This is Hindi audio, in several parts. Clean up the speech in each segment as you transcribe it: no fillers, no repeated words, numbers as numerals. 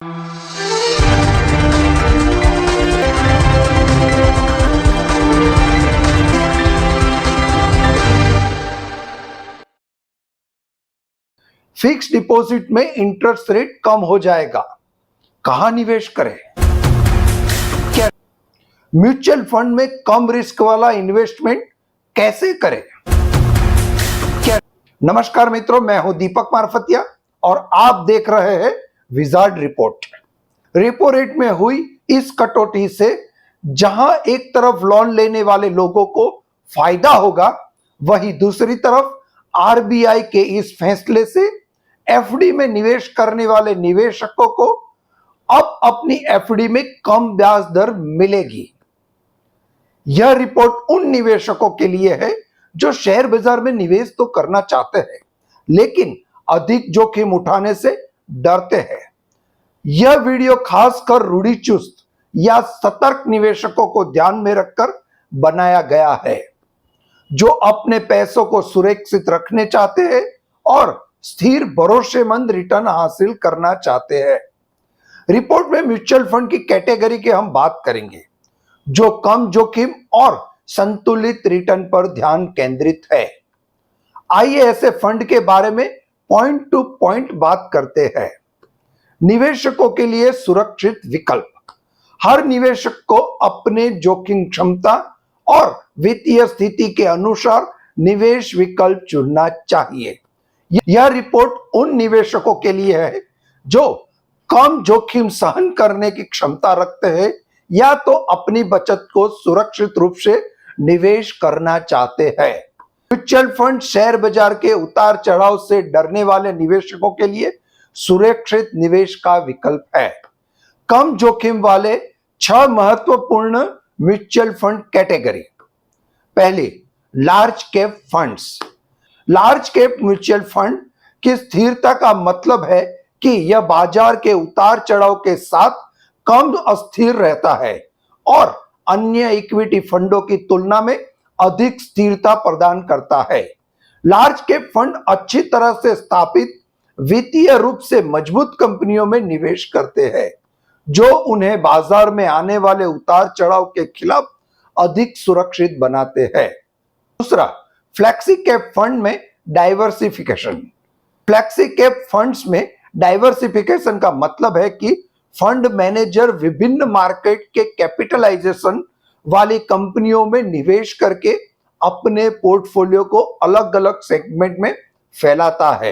फिक्स डिपॉजिट में इंटरेस्ट रेट कम हो जाएगा, कहां निवेश करें? क्या म्यूचुअल फंड में कम रिस्क वाला इन्वेस्टमेंट कैसे करें? क्या नमस्कार मित्रों, मैं हूं दीपक मारफतिया और आप देख रहे हैं विजार्ड रिपोर्ट। रेपो रेट में हुई इस कटौती से जहां एक तरफ लोन लेने वाले लोगों को फायदा होगा, वहीं दूसरी तरफ आरबीआई के इस फैसले से एफडी में निवेश करने वाले निवेशकों को अब अपनी एफडी में कम ब्याज दर मिलेगी। यह रिपोर्ट उन निवेशकों के लिए है जो शेयर बाजार में निवेश तो करना चाहते हैं लेकिन अधिक जोखिम उठाने से डरते हैं। यह वीडियो खासकर रूढ़िचुस्त या सतर्क निवेशकों को ध्यान में रखकर बनाया गया है, जो अपने पैसों को सुरक्षित रखने चाहते हैं और स्थिर भरोसेमंद रिटर्न हासिल करना चाहते हैं। रिपोर्ट में म्यूचुअल फंड की कैटेगरी की हम बात करेंगे जो कम जोखिम और संतुलित रिटर्न पर ध्यान केंद्रित है। आइए ऐसे फंड के बारे में पॉइंट टू पॉइंट बात करते हैं। निवेशकों के लिए सुरक्षित विकल्प। हर निवेशक को अपने जोखिम क्षमता और वित्तीय स्थिति के अनुसार निवेश विकल्प चुनना चाहिए। यह रिपोर्ट उन निवेशकों के लिए है जो कम जोखिम सहन करने की क्षमता रखते हैं या तो अपनी बचत को सुरक्षित रूप से निवेश करना चाहते हैं। म्यूचुअल फंड शेयर बाजार के उतार चढ़ाव से डरने वाले निवेशकों के लिए सुरक्षित निवेश का विकल्प है। कम जोखिम वाले 6 महत्वपूर्ण म्यूचुअल फंड कैटेगरी। पहली, large cap funds. Large cap mutual fund की स्थिरता का मतलब है कि यह बाजार के उतार चढ़ाव के साथ कम अस्थिर रहता है और अन्य इक्विटी फंडों की तुलना में अधिक स्थिरता प्रदान करता है। लार्ज कैप फंड अच्छी तरह से स्थापित वित्तीय रूप से मजबूत कंपनियों में निवेश करते हैं जो उन्हें बाजार में आने वाले उतार चढ़ाव के खिलाफ अधिक सुरक्षित बनाते हैं। दूसरा, फ्लेक्सी कैप फंड में डाइवर्सिफिकेशन। फ्लेक्सी कैप फंड्स में डाइवर्सिफिकेशन का मतलब है कि फंड मैनेजर विभिन्न मार्केट के कैपिटलाइजेशन वाली कंपनियों में निवेश करके अपने पोर्टफोलियो को अलग अलग सेगमेंट में फैलाता है।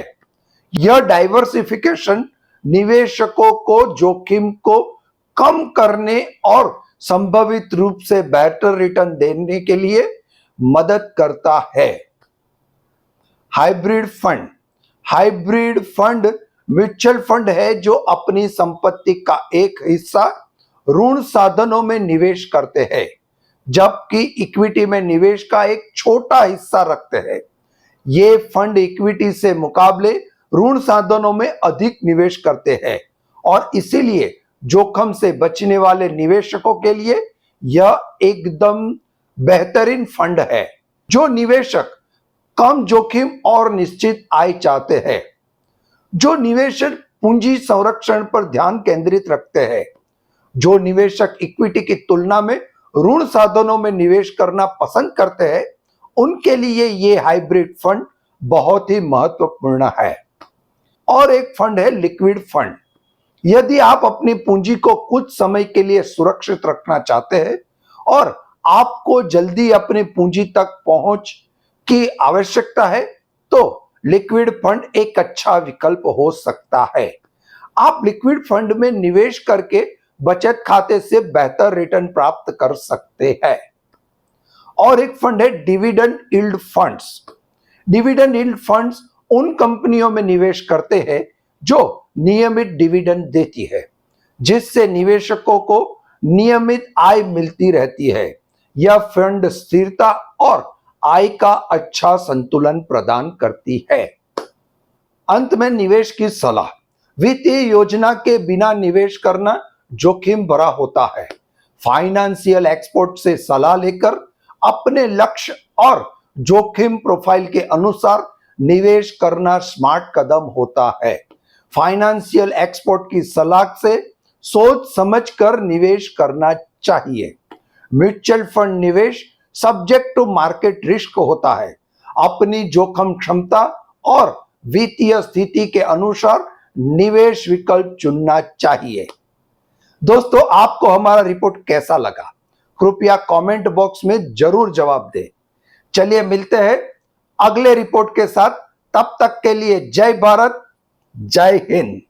यह डाइवर्सिफिकेशन निवेशकों को जोखिम को कम करने और संभावित रूप से बेहतर रिटर्न देने के लिए मदद करता है। Hybrid fund. Hybrid fund mutual fund है जो अपनी संपत्ति का एक हिस्सा ऋण साधनों में निवेश करते हैं जबकि इक्विटी में निवेश का एक छोटा हिस्सा रखते हैं। ये फंड इक्विटी से मुकाबले ऋण साधनों में अधिक निवेश करते हैं और इसीलिए जोखिम से बचने वाले निवेशकों के लिए यह एकदम बेहतरीन फंड है। जो निवेशक कम जोखिम और निश्चित आय चाहते हैं, जो निवेशक पूंजी संरक्षण पर ध्यान केंद्रित रखते हैं, जो निवेशक इक्विटी की तुलना में ऋण साधनों में निवेश करना पसंद करते हैं, उनके लिए ये हाइब्रिड फंड बहुत ही महत्वपूर्ण है। और एक फंड है लिक्विड फंड। यदि आप अपनी पूंजी को कुछ समय के लिए सुरक्षित रखना चाहते हैं और आपको जल्दी अपनी पूंजी तक पहुंच की आवश्यकता है तो लिक्विड फंड एक अच्छा विकल्प हो सकता है। आप लिक्विड फंड में निवेश करके बचत खाते से बेहतर रिटर्न प्राप्त कर सकते हैं। और एक फंड है dividend yield funds. Dividend yield funds उन कंपनियों में निवेश करते हैं जो नियमित डिविडेंड देती है, जिससे निवेशकों को नियमित आय मिलती रहती है। यह फंड स्थिरता और आय का अच्छा संतुलन प्रदान करती है। अंत में निवेश की सलाह। वित्तीय योजना के बिना निवेश करना जोखिम भरा होता है। फाइनेंशियल एक्सपर्ट से सलाह लेकर अपने लक्ष्य और जोखिम प्रोफाइल के अनुसार निवेश करना स्मार्ट कदम होता है। फाइनेंशियल एक्सपर्ट की सलाह से सोच समझकर निवेश करना चाहिए। म्यूचुअल फंड निवेश सब्जेक्ट टू मार्केट रिस्क होता है। अपनी जोखिम क्षमता और वित्तीय स्थिति के अनुसार निवेश विकल्प चुनना चाहिए। दोस्तों, आपको हमारा रिपोर्ट कैसा लगा? कृपया कमेंट बॉक्स में जरूर जवाब दें। चलिए मिलते हैं अगले रिपोर्ट के साथ। तब तक के लिए जय भारत, जय हिंद।